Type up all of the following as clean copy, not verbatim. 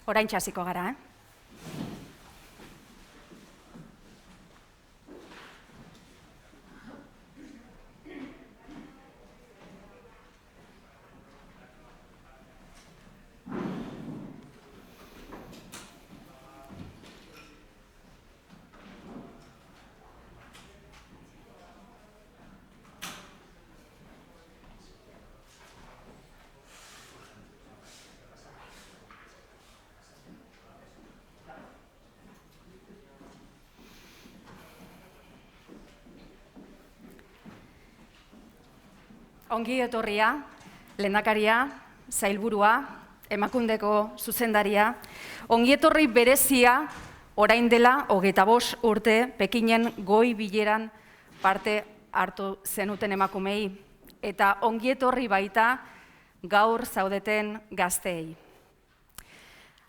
Oraintxe hasiko gara, Ongi etorria, lehendakaria, sailburua, Emakundeko zuzendaria, ongi etorri berezia orain dela 25 urte Pekinen goi bileran parte hartu zenuten emakumei, eta ongi etorri baita gaur zaudeten gazteei.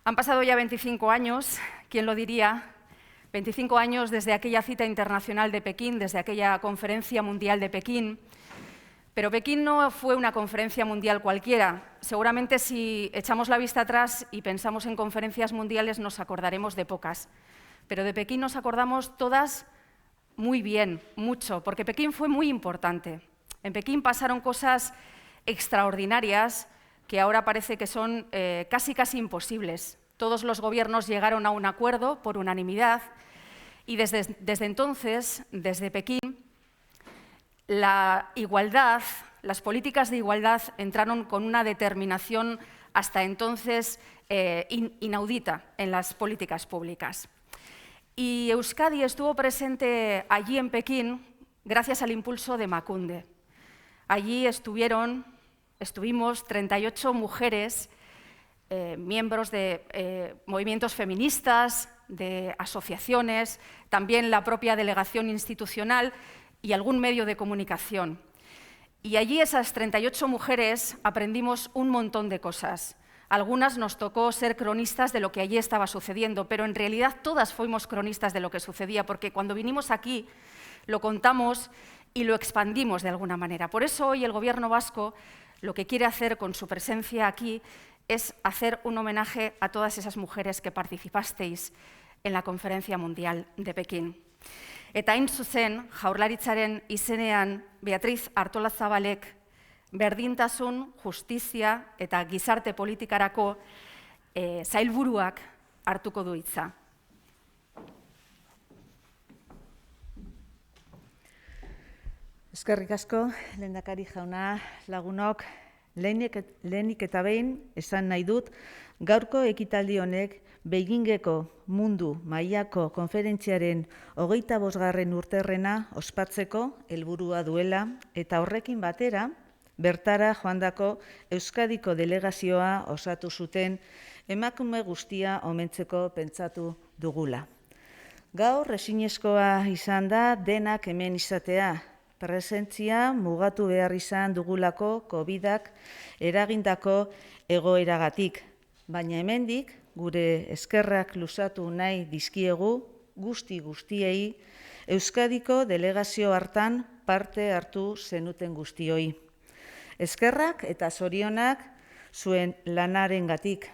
Han pasado ya 25 años, ¿quién lo diría? 25 años desde aquella cita internacional de Pekín, desde aquella conferencia mundial de Pekín. Pero Pekín no fue una conferencia mundial cualquiera. Seguramente si echamos la vista atrás y pensamos en conferencias mundiales nos acordaremos de pocas. Pero de Pekín nos acordamos todas muy bien, mucho, porque Pekín fue muy importante. En Pekín pasaron cosas extraordinarias que ahora parece que son casi imposibles. Todos los gobiernos llegaron a un acuerdo por unanimidad y desde entonces, desde Pekín, la igualdad, las políticas de igualdad entraron con una determinación hasta entonces inaudita en las políticas públicas. Y Euskadi estuvo presente allí en Pekín gracias al impulso de Emakunde. Allí estuvimos 38 mujeres, miembros de movimientos feministas, de asociaciones, también la propia delegación institucional y algún medio de comunicación. Y allí esas 38 mujeres aprendimos un montón de cosas. Algunas nos tocó ser cronistas de lo que allí estaba sucediendo, pero en realidad todas fuimos cronistas de lo que sucedía, porque cuando vinimos aquí lo contamos y lo expandimos de alguna manera. Por eso hoy el Gobierno vasco lo que quiere hacer con su presencia aquí es hacer un homenaje a todas esas mujeres que participasteis en la Conferencia Mundial de Pekín. Eta hain zuzen, Jaurlaritzaren izenean Beatriz Artolazabalek berdintasun, justizia eta gizarte politikarako sailburuak hartuko du hitza. Eskerrik asko, lehendakari jauna, lagunok, lehenik eta behin esan nahi dut, gaurko ekitaldi honek Beijingeko mundu mailako konferentziaren 25. urterrena ospatzeko helburua duela eta horrekin batera bertara joandako Euskadiko delegazioa osatu zuten emakume guztia omentzeko pentsatu dugula. Gaur ezinezkoa izan da denak hemen izatea, presentzia mugatu behar izan dugulako COVID-ak eragindako egoeragatik, baina hemendik gure eskerrak luzatu nahi dizkiegu guztiei Euskadiko delegazio hartan parte hartu zenuten guztioi. Eskerrak eta zorionak zuen lanarengatik.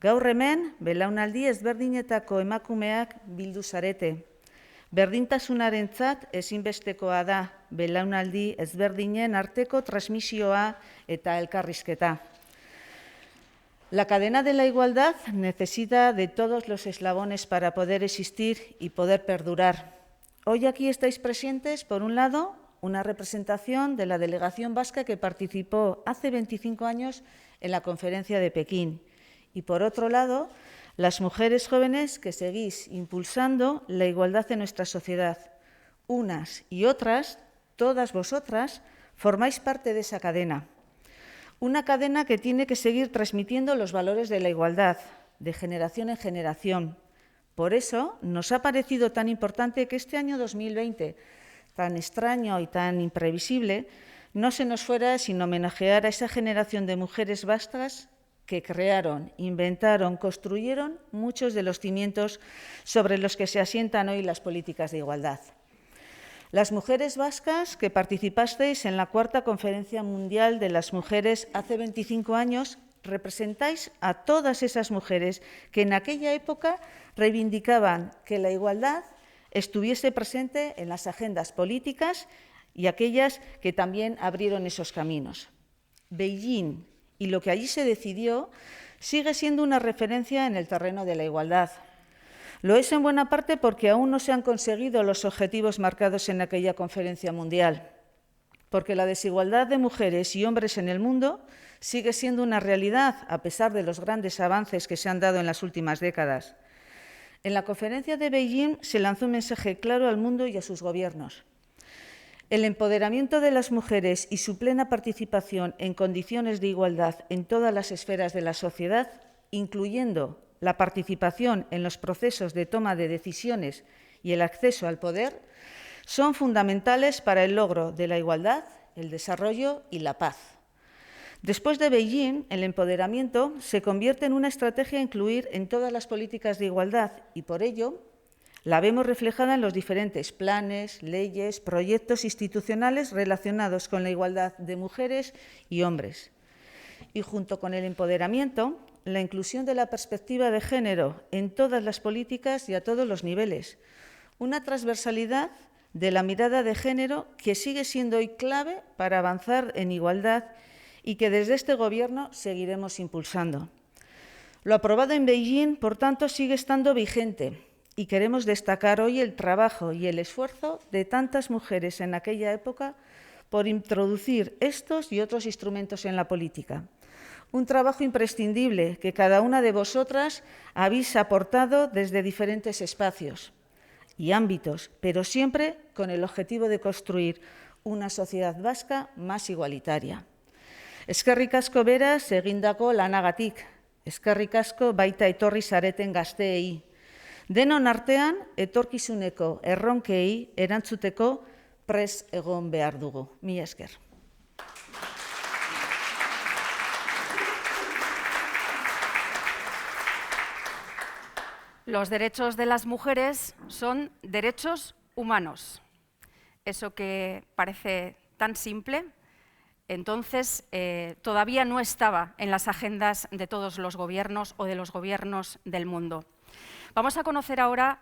Gaur hemen belaunaldi ezberdinetako emakumeak bildu zarete. Berdintasunarentzat ezinbestekoa da belaunaldi ezberdinen arteko transmisioa eta elkarrizketa. La cadena de la igualdad necesita de todos los eslabones para poder existir y poder perdurar. Hoy aquí estáis presentes, por un lado, una representación de la delegación vasca que participó hace 25 años en la conferencia de Pekín. Y por otro lado, las mujeres jóvenes que seguís impulsando la igualdad en nuestra sociedad. Unas y otras, todas vosotras, formáis parte de esa cadena. Una cadena que tiene que seguir transmitiendo los valores de la igualdad, de generación en generación. Por eso nos ha parecido tan importante que este año 2020, tan extraño y tan imprevisible, no se nos fuera sin homenajear a esa generación de mujeres vascas que crearon, inventaron, construyeron muchos de los cimientos sobre los que se asientan hoy las políticas de igualdad. Las mujeres vascas que participasteis en la Cuarta Conferencia Mundial de las Mujeres hace 25 años representáis a todas esas mujeres que en aquella época reivindicaban que la igualdad estuviese presente en las agendas políticas y aquellas que también abrieron esos caminos. Beijing y lo que allí se decidió sigue siendo una referencia en el terreno de la igualdad. Lo es en buena parte porque aún no se han conseguido los objetivos marcados en aquella conferencia mundial, porque la desigualdad de mujeres y hombres en el mundo sigue siendo una realidad a pesar de los grandes avances que se han dado en las últimas décadas. En la conferencia de Beijing se lanzó un mensaje claro al mundo y a sus gobiernos. El empoderamiento de las mujeres y su plena participación en condiciones de igualdad en todas las esferas de la sociedad, incluyendo la participación en los procesos de toma de decisiones y el acceso al poder, son fundamentales para el logro de la igualdad, el desarrollo y la paz. Después de Beijing, el empoderamiento se convierte en una estrategia a incluir en todas las políticas de igualdad y, por ello, la vemos reflejada en los diferentes planes, leyes, proyectos institucionales relacionados con la igualdad de mujeres y hombres. Y junto con el empoderamiento, la inclusión de la perspectiva de género en todas las políticas y a todos los niveles. Una transversalidad de la mirada de género que sigue siendo hoy clave para avanzar en igualdad y que desde este Gobierno seguiremos impulsando. Lo aprobado en Beijing, por tanto, sigue estando vigente y queremos destacar hoy el trabajo y el esfuerzo de tantas mujeres en aquella época por introducir estos y otros instrumentos en la política. Un trabajo imprescindible que cada una de vosotras habéis aportado desde diferentes espacios y ámbitos, pero siempre con el objetivo de construir una sociedad vasca más igualitaria. Eskerrik asko beraz egindako lanagatik, eskerrik asko baita etorri zareten gazteei. Denon artean, etorkizuneko erronkei erantzuteko prest egon behar dugu. Mila esker. Los derechos de las mujeres son derechos humanos. Eso que parece tan simple, entonces todavía no estaba en las agendas de todos los gobiernos o de los gobiernos del mundo. Vamos a conocer ahora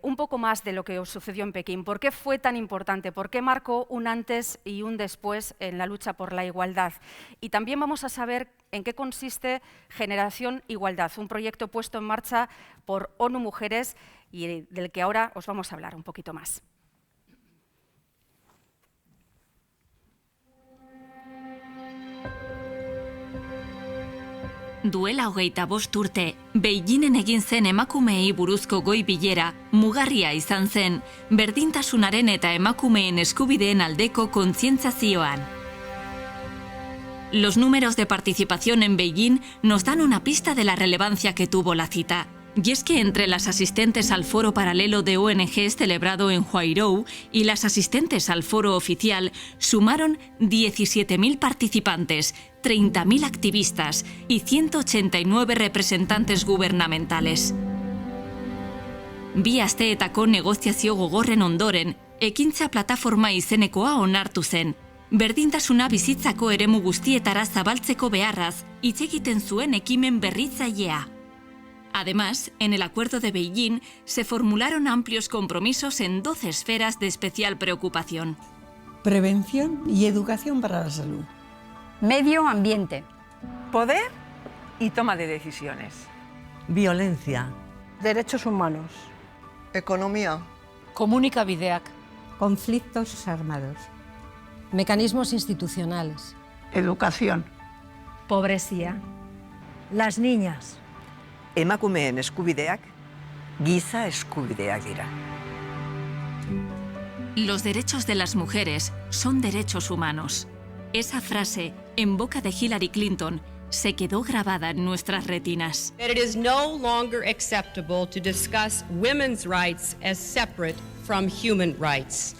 un poco más de lo que os sucedió en Pekín. ¿Por qué fue tan importante? ¿Por qué marcó un antes y un después en la lucha por la igualdad? Y también vamos a saber en qué consiste Generación Igualdad, un proyecto puesto en marcha por ONU Mujeres y del que ahora os vamos a hablar un poquito más. Duela 25 urte, Beijingen egin zen emakumeei buruzko goi bilera mugarria izan zen, berdintasunaren eta emakumeen eskubideen aldeko kontzientziazioan. Los números de participación en Beijing nos dan una pista de la relevancia que tuvo la cita. Y es que entre las asistentes al foro paralelo de ONGs celebrado en Huairou y las asistentes al foro oficial sumaron 17.000 participantes, 30.000 activistas y 189 representantes gubernamentales. Bi asteetako negoziazio gogorren ondoren, ekintza plataforma izenekoa onartu zen. Berdintasuna bizitzako eremu guztietara zabaltzeko beharraz, hitz egiten zuen ekimen berritzailea. Además, en el Acuerdo de Beijing se formularon amplios compromisos en 12 esferas de especial preocupación. Prevención y educación para la salud. Medio ambiente. Poder y toma de decisiones. Violencia. Derechos humanos. Economía. Komunikabideak. Conflictos armados. Mecanismos institucionales. Educación. Pobrezia. Las niñas. Emakumeen eskubideak, giza eskubideak dira. Los derechos de las mujeres son derechos humanos. Esa frase, en boca de Hillary Clinton, se quedó grabada en nuestras retinas. That it is no longer acceptable to discuss women's rights as separate from human rights.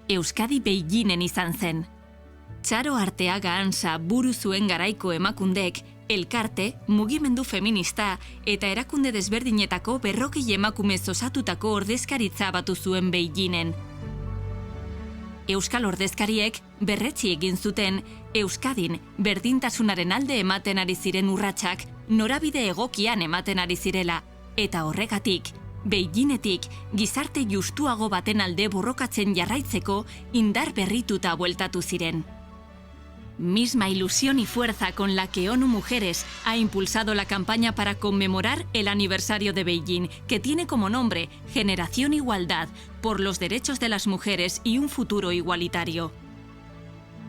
Euskadi Beijingen izan zen. Txaro Arteaga Ansa buru zuen garaiko emakundek, elkarte, mugimendu feminista eta erakunde desberdinetako 40 emakumez osatutako ordezkaritza batu zuen Beijingen. Euskal ordezkariek berretsi egin zuten Euskadin berdintasunaren alde ematen ari ziren urratsak norabide egokian ematen ari zirela, eta horregatik, Beiginetik gizarte justuago baten alde borrokatzen jarraitzeko indar berrituta bueltatu ziren. Misma ilusión y fuerza con la que ONU Mujeres ha impulsado la campaña para conmemorar el aniversario de Beijing, que tiene como nombre Generación Igualdad, por los derechos de las mujeres y un futuro igualitario.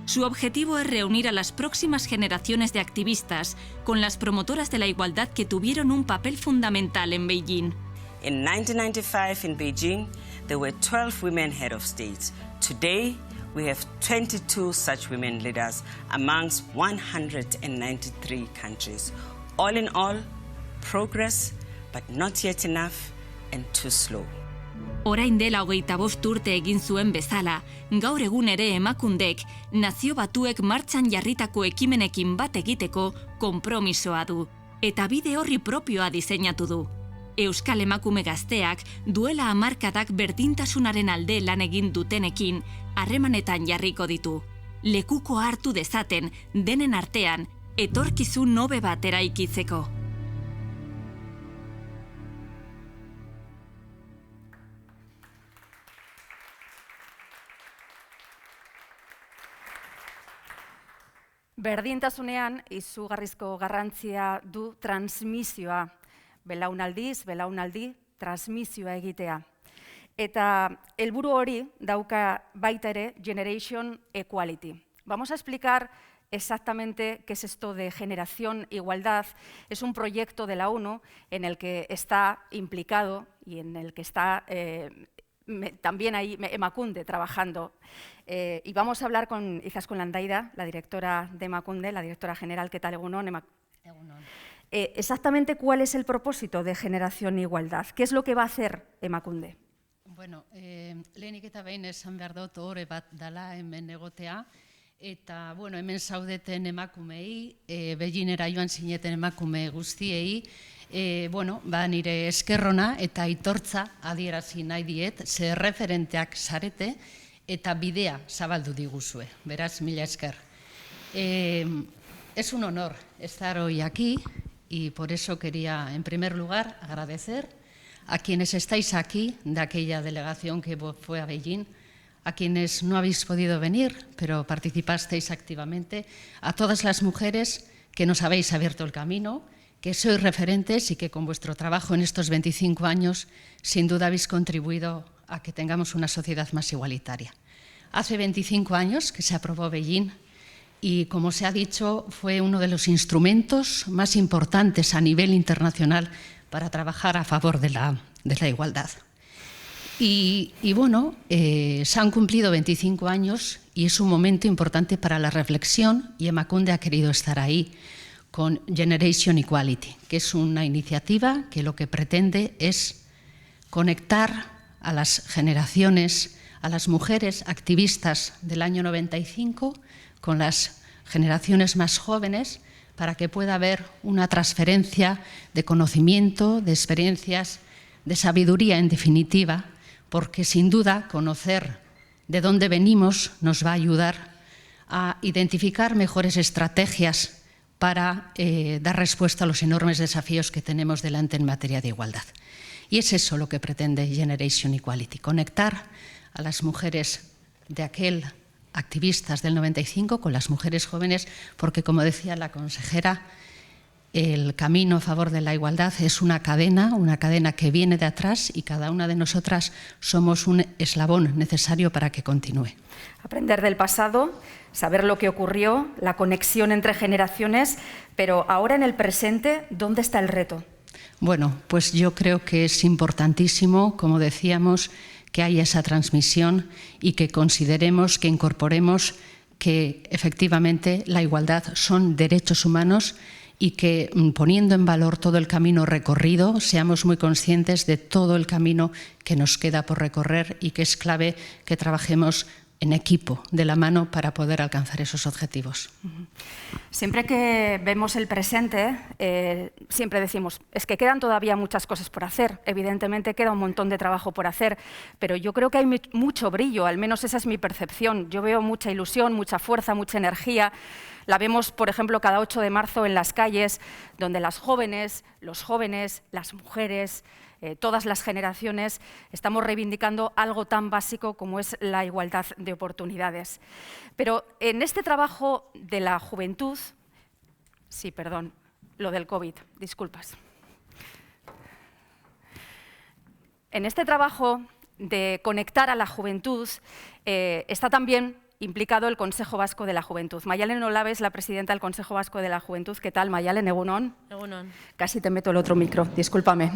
Su objetivo es reunir a las próximas generaciones de activistas con las promotoras de la igualdad que tuvieron un papel fundamental en Beijing. In 1995 in Beijing, there were 12 women head of states. Today, we have 22 such women leaders amongst 193 countries. All in all, progress, but not yet enough and too slow. Orain dela 25 urte egin zuen bezala, gaur egun ere emakundek, Nazio Batuek martxan jarritako ekimenekin bat egiteko konpromisoa du, eta bide horri propioa diseinatu du. Euskal emakume gazteak duela hamarkadak berdintasunaren alde lan egin dutenekin harremanetan jarriko ditu. Lekuko hartu dezaten, denen artean, etorkizun hobe bat eraikitzeko. Berdintasunean izugarrizko garrantzia du transmisioa. Belaunaldi, transmisioa egitea. Eta helburu hori dauka baita ere Generation Equality. Vamos a explicar exactamente qué es esto de Generación Igualdad. Es un proyecto de la ONU en el que está implicado y en el que está también ahí Emakunde trabajando. Y vamos a hablar quizás con Landaida, la directora de Emakunde, la directora general. ¿Qué tal, Egunon? Exactamente cuál es el propósito de Generación Igualdad. ¿Qué es lo que va a hacer Emakunde? Bueno, lehenik eta behin esan behar dut ohore bat dala hemen egotea, eta bueno, hemen zaudeten emakumei, Beijingera joan zineten emakume guztiei, bueno, nire eskerrona eta aitortza adierazi nahi diet, ze referenteak zarete eta bidea zabaldu diguzue. Beraz, mila esker. Es un honor estar hoy aquí. Y por eso quería, en primer lugar, agradecer a quienes estáis aquí, de aquella delegación que fue a Beijing, a quienes no habéis podido venir, pero participasteis activamente, a todas las mujeres que nos habéis abierto el camino, que sois referentes y que con vuestro trabajo en estos 25 años, sin duda habéis contribuido a que tengamos una sociedad más igualitaria. Hace 25 años que se aprobó Beijing, y, como se ha dicho, fue uno de los instrumentos más importantes a nivel internacional para trabajar a favor de la igualdad. Y bueno, se han cumplido 25 años y es un momento importante para la reflexión, y Emakunde ha querido estar ahí con Generation Equality, que es una iniciativa que lo que pretende es conectar a las generaciones, a las mujeres activistas del año 95 con las generaciones más jóvenes, para que pueda haber una transferencia de conocimiento, de experiencias, de sabiduría en definitiva, porque sin duda conocer de dónde venimos nos va a ayudar a identificar mejores estrategias para dar respuesta a los enormes desafíos que tenemos delante en materia de igualdad. Y es eso lo que pretende Generation Equality, conectar a las mujeres de aquel activistas del 95 con las mujeres jóvenes, porque, como decía la consejera, el camino a favor de la igualdad es una cadena que viene de atrás, y cada una de nosotras somos un eslabón necesario para que continúe. Aprender del pasado, saber lo que ocurrió, la conexión entre generaciones, pero ahora en el presente, ¿dónde está el reto? Bueno, pues yo creo que es importantísimo, como decíamos, que haya esa transmisión y que consideremos, que incorporemos que efectivamente la igualdad son derechos humanos, y que, poniendo en valor todo el camino recorrido, seamos muy conscientes de todo el camino que nos queda por recorrer, y que es clave que trabajemos en equipo, de la mano, para poder alcanzar esos objetivos. Siempre que vemos el presente, siempre decimos, es que quedan todavía muchas cosas por hacer. Evidentemente queda un montón de trabajo por hacer, pero yo creo que hay mucho brillo, al menos esa es mi percepción. Yo veo mucha ilusión, mucha fuerza, mucha energía. La vemos, por ejemplo, cada 8 de marzo en las calles, donde las jóvenes, los jóvenes, las mujeres, todas las generaciones estamos reivindicando algo tan básico como es la igualdad de oportunidades. Pero en este trabajo de la juventud, sí, perdón, lo del COVID, disculpas. En este trabajo de conectar a la juventud está también implicado el Consejo Vasco de la Juventud. Mayalen Olabe es la presidenta del Consejo Vasco de la Juventud. ¿Qué tal, Mayalen? Egunon. Egunon. Casi te meto el otro micro, discúlpame.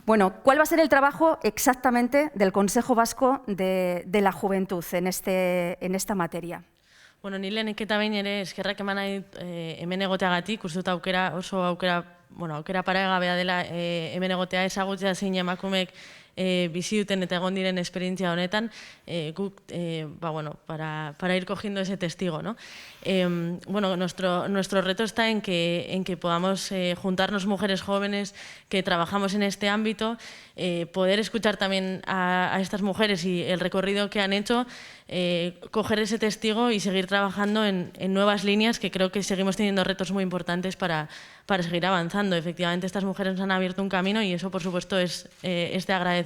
Bueno, ¿cuál va a ser el trabajo exactamente del Consejo Vasco de la Juventud en esta materia? Bueno, ni lehenik eta behin ere eskerrak eman nahi hemen egoteagatik, uste dut oso aukera paregabea dela hemen egotea, ezagutzea zein emakumeek bizi duten eta egon diren esperientzia honetan, guk, para ir cogiendo ese testigo, ¿no? Bueno, nuestro reto está en que podamos juntarnos mujeres jóvenes que trabajamos en este ámbito, poder escuchar también a estas mujeres y el recorrido que han hecho, coger ese testigo y seguir trabajando en nuevas líneas, que creo que seguimos teniendo retos muy importantes para seguir avanzando. Efectivamente, estas mujeres nos han abierto un camino y eso, por supuesto, es de agradecer,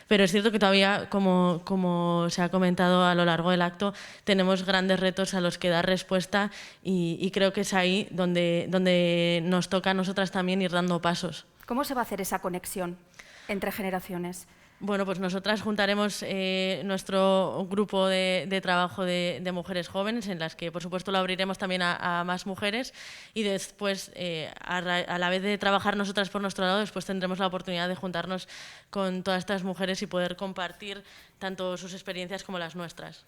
pero es cierto que todavía, como se ha comentado a lo largo del acto, tenemos grandes retos a los que dar respuesta y creo que es ahí donde nos toca a nosotras también ir dando pasos. ¿Cómo se va a hacer esa conexión entre generaciones? Bueno, pues nosotras juntaremos nuestro grupo de trabajo de mujeres jóvenes, en las que, por supuesto, lo abriremos también a más mujeres y después, a la vez de trabajar nosotras por nuestro lado, después tendremos la oportunidad de juntarnos con todas estas mujeres y poder compartir tanto sus experiencias como las nuestras.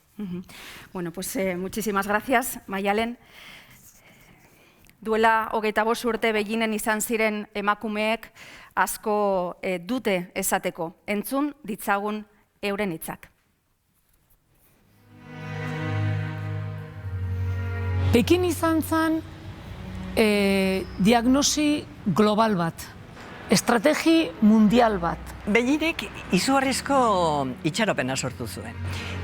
Bueno, pues muchísimas gracias, Mayalen. Duela 25 urte Beijingen izan ziren emakumeek asko dute esateko. Entzun ditzagun euren hitzak. Pekin izan zen diagnosi global bat, estrategi mundial bat. Beijingek izugarrizko itxaropena sortu zuen.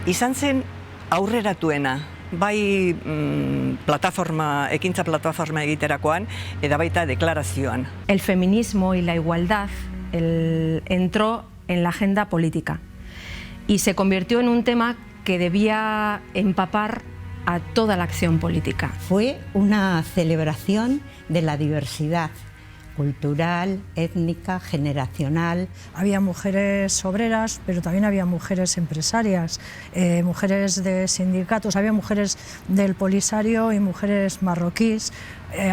Izan zen aurreratuena, bai ekintza plataforma egiterakoan, eta baita deklarazioan. El feminismo y la igualdad entró en la agenda política y se convirtió en un tema que debía empapar a toda la acción política. Fue una celebración de la diversidad cultural, étnica, generacional. Había mujeres obreras, pero también había mujeres empresarias, mujeres de sindicatos, había mujeres del Polisario y mujeres marroquíes.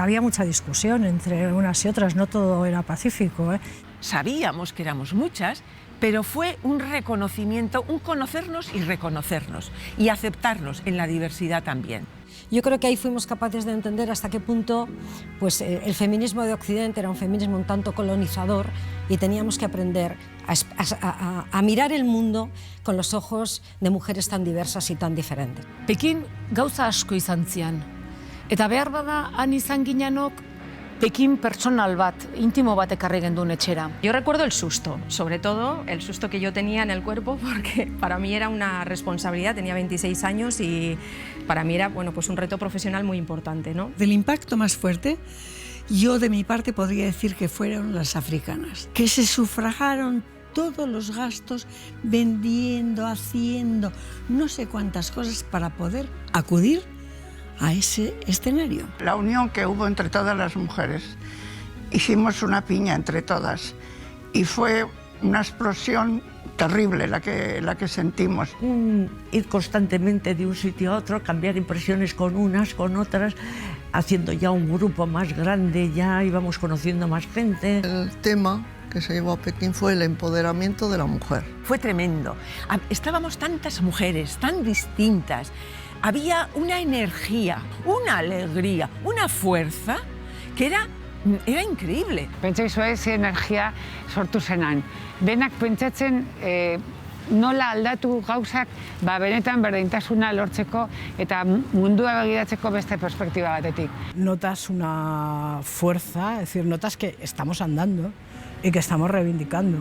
Había mucha discusión entre unas y otras, no todo era pacífico. Sabíamos que éramos muchas, pero fue un reconocimiento, un conocernos y reconocernos, y aceptarnos en la diversidad también. Yo creo que ahí fuimos capaces de entender hasta qué punto pues, el feminismo de Occidente era un feminismo un tanto colonizador y teníamos que aprender a mirar el mundo con los ojos de mujeres tan diversas y tan diferentes. Pekin gauza asko izan zian, eta behar bada han izan ginenok Pekin personal bat, íntimo bat ekarri gendun etxera. Yo recuerdo el susto, sobre todo el susto que yo tenía en el cuerpo, porque para mí era una responsabilidad, tenía 26 años y para mí era pues un reto profesional muy importante, ¿no? Del impacto más fuerte, yo de mi parte podría decir que fueron las africanas, que se sufragaron todos los gastos vendiendo, haciendo no sé cuántas cosas para poder acudir a ese escenario. La unión que hubo entre todas las mujeres, hicimos una piña entre todas y fue una explosión terrible la que sentimos. Ir constantemente de un sitio a otro, cambiar impresiones con unas, con otras, haciendo ya un grupo más grande, ya íbamos conociendo más gente. El tema que se llevó a Pekín fue el empoderamiento de la mujer. Fue tremendo. Estábamos tantas mujeres, tan distintas. Había una energía, una alegría, una fuerza que era increíble. Pentsa izue ze energia sortu zenan. Benak pentsatzen nola aldatu gauzak benetan berdintasuna lortzeko eta mundua begiratzeko beste perspektiba batetik. Notas una fuerza, es decir, notas que estamos andando y que estamos reivindicando.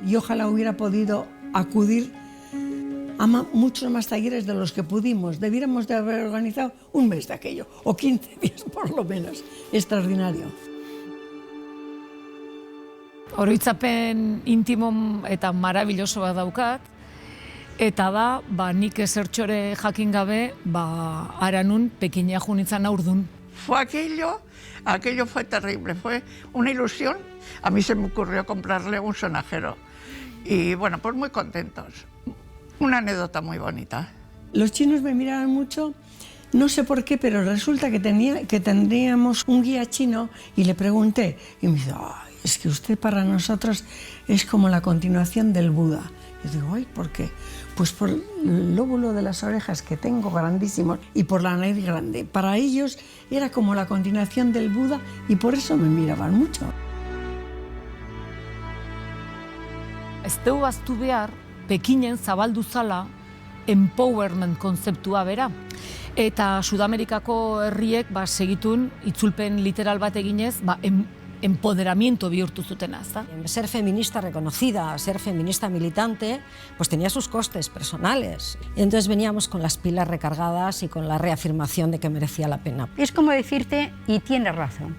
Y ojalá hubiera podido acudir a muchos más talleres de los que pudimos. Debiéramos de haber organizado un mes de aquello, o 15 días por lo menos. Extraordinario. Oroitzapen intimo eta marabilloso bat daukat, eta da, nik ezertxore jakin gabe, Aranun pekinea junitzan aurdun. Fue aquello fue terrible, fue una ilusión. A mí se me ocurrió comprarle un sonajero. Y bueno, pues muy contentos. Una anécdota muy bonita. Los chinos me miraban mucho, no sé por qué, pero resulta que tendríamos un guía chino y le pregunté, y me dice, es que usted para nosotros es como la continuación del Buda. Y digo, ay, ¿por qué? Pues por el lóbulo de las orejas que tengo grandísimos y por la nariz grande. Para ellos era como la continuación del Buda y por eso me miraban mucho. Ez dugu aztu behar, Pekinen zabaldu zala empowerment konzeptua bera. Eta Sudamerikako herriek segitun itzulpen literal bat eginez, empoderamiento bihurtu zutena. Ser feminista reconocida, ser feminista militante, pues tenía sus costes personales. Y entonces veníamos con las pilas recargadas y con la reafirmación de que merecía la pena. Es como decirte, y tienes razón.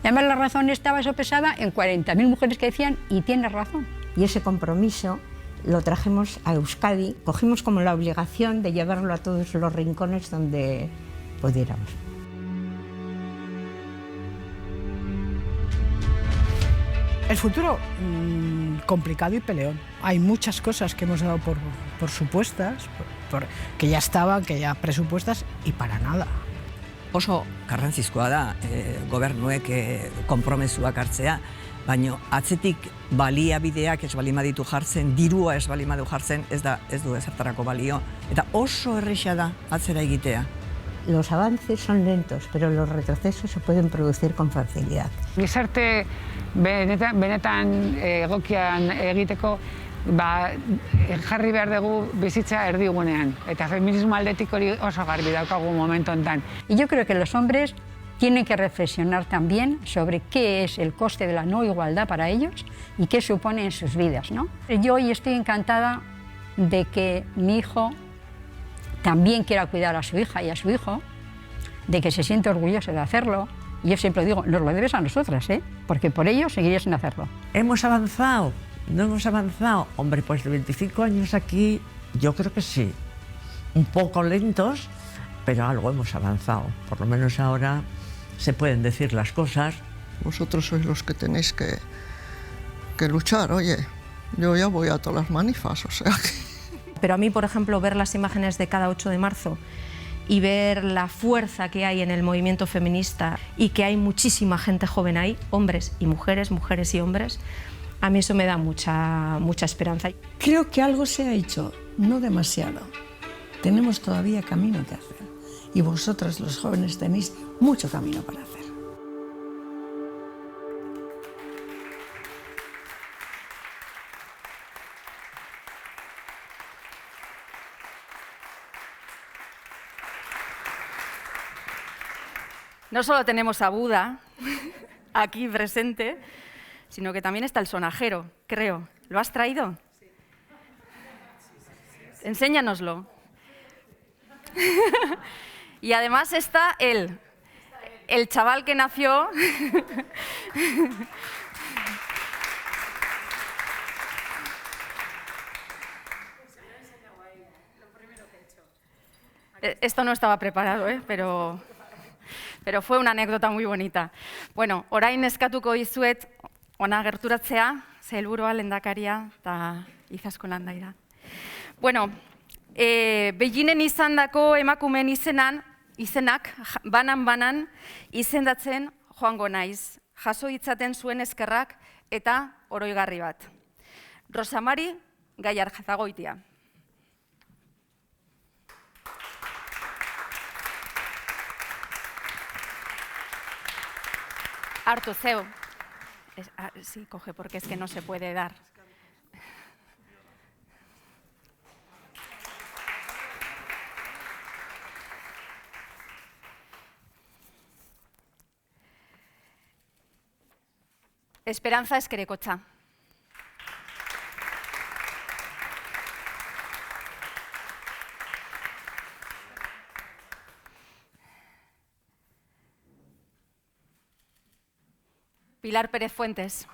Y además la razón estaba sopesada en 40.000 mujeres que decían, y tienes razón. Y ese compromiso lo trajimos a Euskadi, cogimos como la obligación de llevarlo a todos los rincones donde pudiéramos. El futuro complicado y peleón. Hay muchas cosas que hemos dado por supuestas, que ya estaban, que ya presupuestas, y para nada. Oso garrantzizkoa da gobernuek konpromezuak hartzea, baina atzetik baliabideak ez balima ditu jartzen, dirua ez balima du jartzen, ez du ezertarako balio, eta oso erresa da atzera egitea. Los avances son lentos, pero los retrocesos se pueden producir con facilidad. Gizarte benetan egokian egiteko jarri behar dugu bizitza erdigunean, eta feminismo aldetik hori oso garbi daukagu momentu honetan. Y yo creo que los hombres tienen que reflexionar también sobre qué es el coste de la no igualdad para ellos y qué supone en sus vidas, ¿no? Yo hoy estoy encantada de que mi hijo también quiera cuidar a su hija y a su hijo, de que se siente orgulloso de hacerlo. Y yo siempre digo, nos lo debes a nosotras, porque por ello seguirías sin hacerlo. ¿Hemos avanzado? ¿No hemos avanzado? Hombre, pues de 25 años aquí, yo creo que sí. Un poco lentos, pero algo hemos avanzado. Por lo menos ahora se pueden decir las cosas. Vosotros sois los que tenéis que luchar, oye. Yo ya voy a todas las manifas, o sea que... Pero a mí, por ejemplo, ver las imágenes de cada 8 de marzo y ver la fuerza que hay en el movimiento feminista y que hay muchísima gente joven ahí, hombres y mujeres, mujeres y hombres, a mí eso me da mucha esperanza. Creo que algo se ha hecho, no demasiado. Tenemos todavía camino que hacer y vosotros, los jóvenes, tenéis mucho camino para hacer. No solo tenemos a Buda aquí presente, sino que también está el sonajero, creo. ¿Lo has traído? Sí. Enséñanoslo. Y además está él, el chaval que nació... Esto no estaba preparado, pero fue una anécdota muy bonita. Bueno, orain eskatuko dizuet ona gerturatzea, sailburua, lehendakaria eta izaskun landaira. Bueno, Beijingen izandako emakumeen izenak banan izendatzen joango naiz, jaso ditzaten zuen eskerrak eta oroigarri bat. Rosa Mari Gallarzagoitia. Hartu zeu. Sí, coge, porque es que no se puede dar. Esperanza Eskerekotxa. Pilar Pérez Fuentes.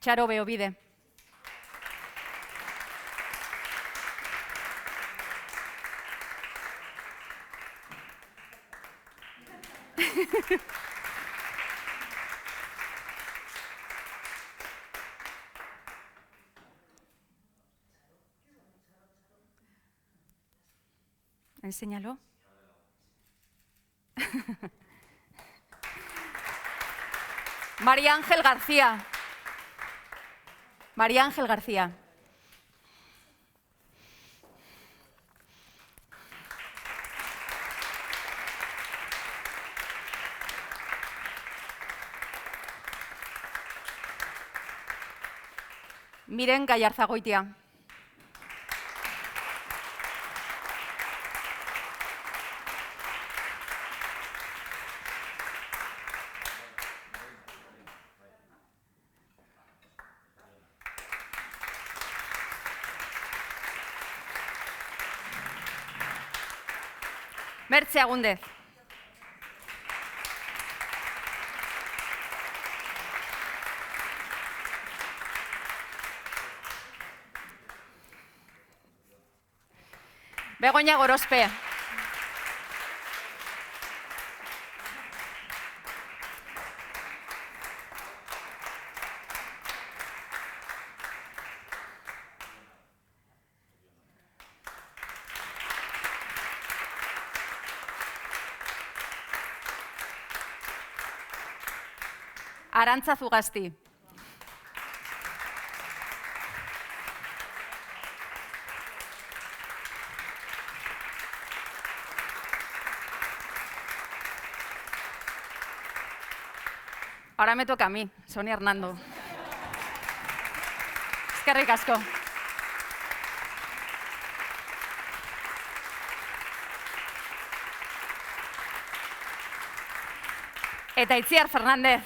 Charo Beovide. Enséñalo. María Ángel García. María Ángel García. Miren Gallarzagoitia. Mertxe Agúndez. Begoña Gorospe. Arantza Zugasti. Ahora me toca a mí, Sonia Hernando. Eskerrik asko. Eta Itziar Fernández.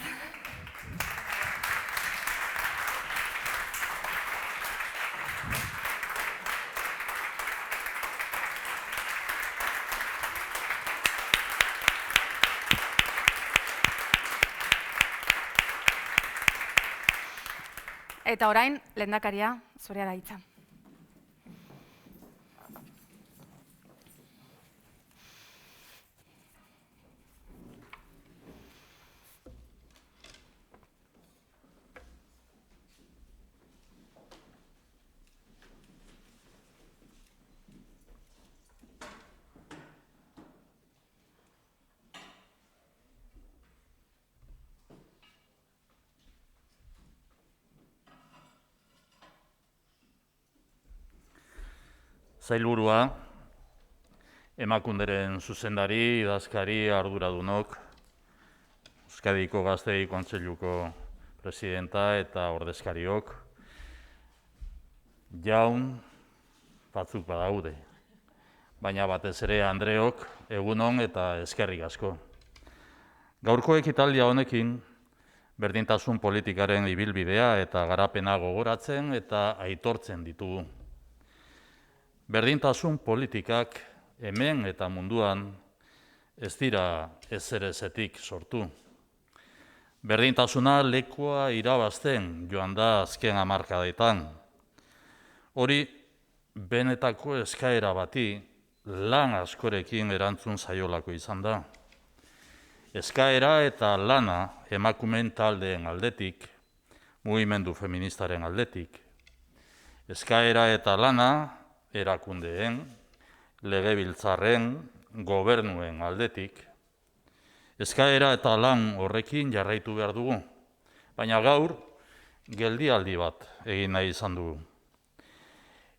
Eta orain, lehendakaria, zurea da hitza. Sailburua, Emakunderen zuzendari, idazkari, arduradunok, Euskadiko Gaztei Kontseiluko presidenta eta ordezkariok, jaun batzuk badaude, baina batez ere Andreok, egunon eta eskerrik asko. Gaurko ekitaldia honekin, berdintasun politikaren ibilbidea eta garapena gogoratzen eta aitortzen ditugu. Berdintasun politikak hemen eta munduan ez dira ezerezetik sortu. Berdintasuna lekua irabazten joan da azken hamarkadetan. Hori benetako eskaera bati lan askorekin erantzun zaiolako izan da. Eskaera eta lana emakumeen taldeen aldetik, mugimendu feministaren aldetik. Eskaera eta lana erakundeen, legebiltzarren, gobernuen aldetik. Eskaera eta lan horrekin jarraitu behar dugu, baina gaur geldialdi bat egin nahi izan dugu.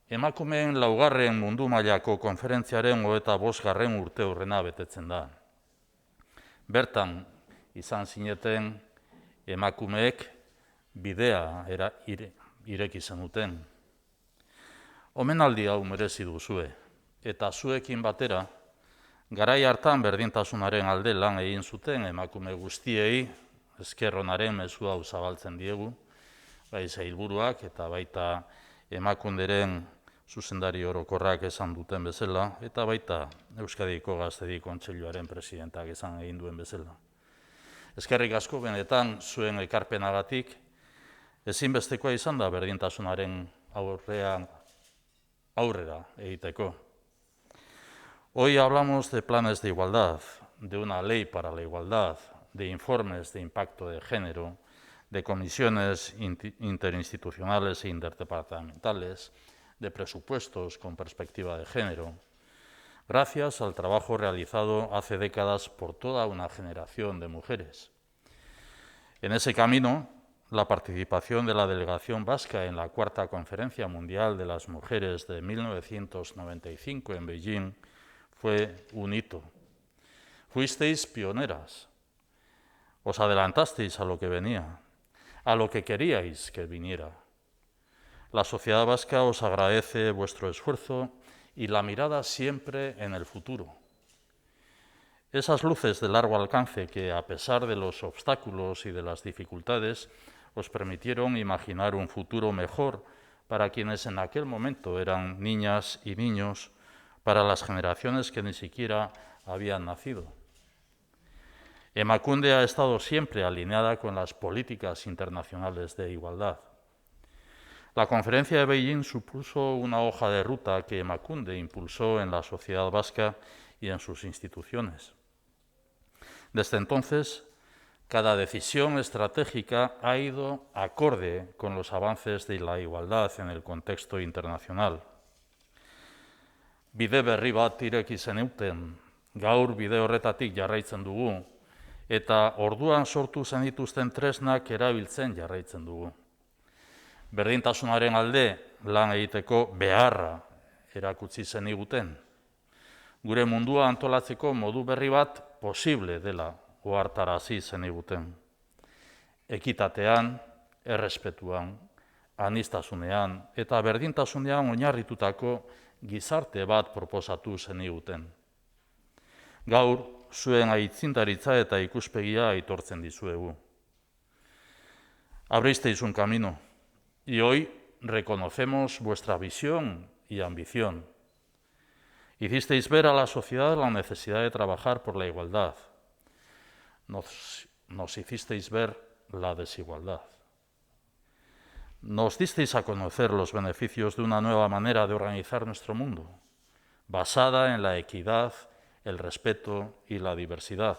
Emakumeen 4. mundu mailako konferentziaren 25. urteurrena betetzen da. Bertan izan zineten emakumeek bidea ireki zenuten. Omenaldi hau merezi duzue, eta zuekin batera, garai hartan berdintasunaren alde lan egin zuten emakume guztiei, esker onaren mezu hau zabaltzen diegu, bai sailburuak eta baita emakunderen zuzendari orokorrak esan duten bezala, eta baita Euskadiko Gaztedi Kontseiluaren presidentak esan egin duen bezala. Eskerrik asko benetan zuen ekarpenagatik, ezinbestekoa izan da berdintasunaren aurrera egiteko. Hoy hablamos de planes de igualdad, de una ley para la igualdad, de informes de impacto de género, de comisiones interinstitucionales e interdepartamentales, de presupuestos con perspectiva de género, gracias al trabajo realizado hace décadas por toda una generación de mujeres. En ese camino, la participación de la delegación vasca en la Cuarta Conferencia Mundial de las Mujeres de 1995 en Beijing fue un hito. Fuisteis pioneras, os adelantasteis a lo que venía, a lo que queríais que viniera. La sociedad vasca os agradece vuestro esfuerzo y la mirada siempre en el futuro. Esas luces de largo alcance que, a pesar de los obstáculos y de las dificultades, os permitieron imaginar un futuro mejor para quienes en aquel momento eran niñas y niños, para las generaciones que ni siquiera habían nacido. Emakunde ha estado siempre alineada con las políticas internacionales de igualdad. La conferencia de Beijing supuso una hoja de ruta que Emakunde impulsó en la sociedad vasca y en sus instituciones. Desde entonces, cada decisión estratégica ha ido acorde con los avances de la igualdad en el contexto internacional. Bide berri bat ireki zenuten, gaur bide horretatik jarraitzen dugu, eta orduan sortu zenituzten tresnak erabiltzen jarraitzen dugu. Berdintasunaren alde lan egiteko beharra erakutsi zeniguten. Gure mundua antolatzeko modu berri bat posible dela ohartarazi zeniguten. Ekitatean, errespetuan, aniztasunean eta berdintasunean oinarritutako gizarte bat proposatu zeniguten. Gaur, zuen aitzindaritza eta ikuspegia aitortzen dizuegu. Abristeis un camino, y hoy reconocemos vuestra visión y ambición. Hicisteis ver a la sociedad la necesidad de trabajar por la igualdad. Nos hicisteis ver la desigualdad. Nos disteis a conocer los beneficios de una nueva manera de organizar nuestro mundo, basada en la equidad, el respeto y la diversidad.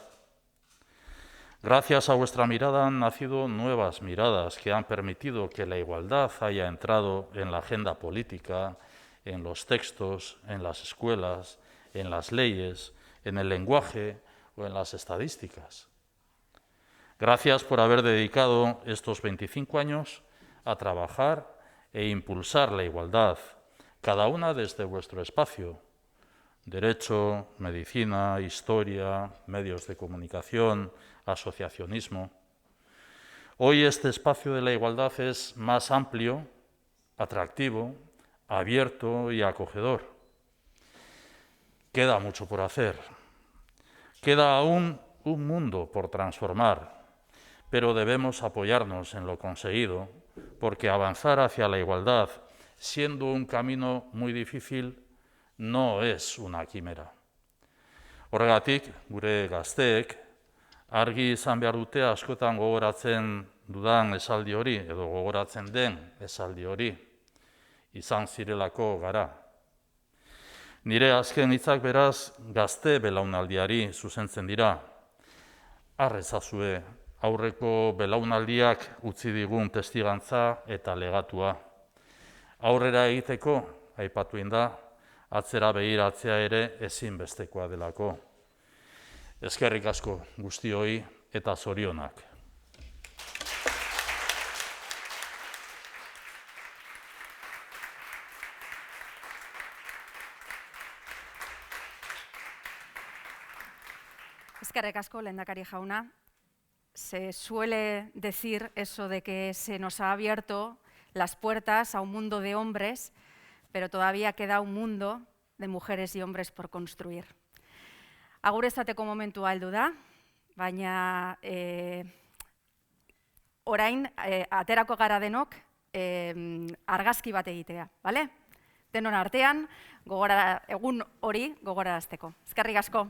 Gracias a vuestra mirada han nacido nuevas miradas que han permitido que la igualdad haya entrado en la agenda política, en los textos, en las escuelas, en las leyes, en el lenguaje o en las estadísticas. Gracias por haber dedicado estos 25 años a trabajar e impulsar la igualdad, cada una desde vuestro espacio: derecho, medicina, historia, medios de comunicación, asociacionismo. Hoy este espacio de la igualdad es más amplio, atractivo, abierto y acogedor. Queda mucho por hacer. Queda aún un mundo por transformar, pero debemos apoyarnos en lo conseguido, porque avanzar hacia la igualdad, siendo un camino muy difícil, no es una quimera. Horregatik, gure gazteek, argi izan behar dute askotan gogoratzen dudan esaldi hori, edo gogoratzen den esaldi hori, izan zirelako gara. Nire azken hitzak beraz gazte belaunaldiari zuzentzen dira. Har ezazue aurreko belaunaldiak utzi digun testigantza eta legatua. Aurrera egiteko, aipatu egin da, atzera begiratzea ere ezinbestekoa delako. Eskerrik asko guztioi eta zorionak. Eskerrik asko, lehendakari jauna. Se suele decir eso de que se nos ha abierto las puertas a un mundo de hombres, pero todavía queda un mundo de mujeres y hombres por construir. Agur esateko momentua heldu da, baina orain aterako gara denok argazki bat egitea, bale? Denon artean, egun hori gogorarazteko. Eskerrik asko.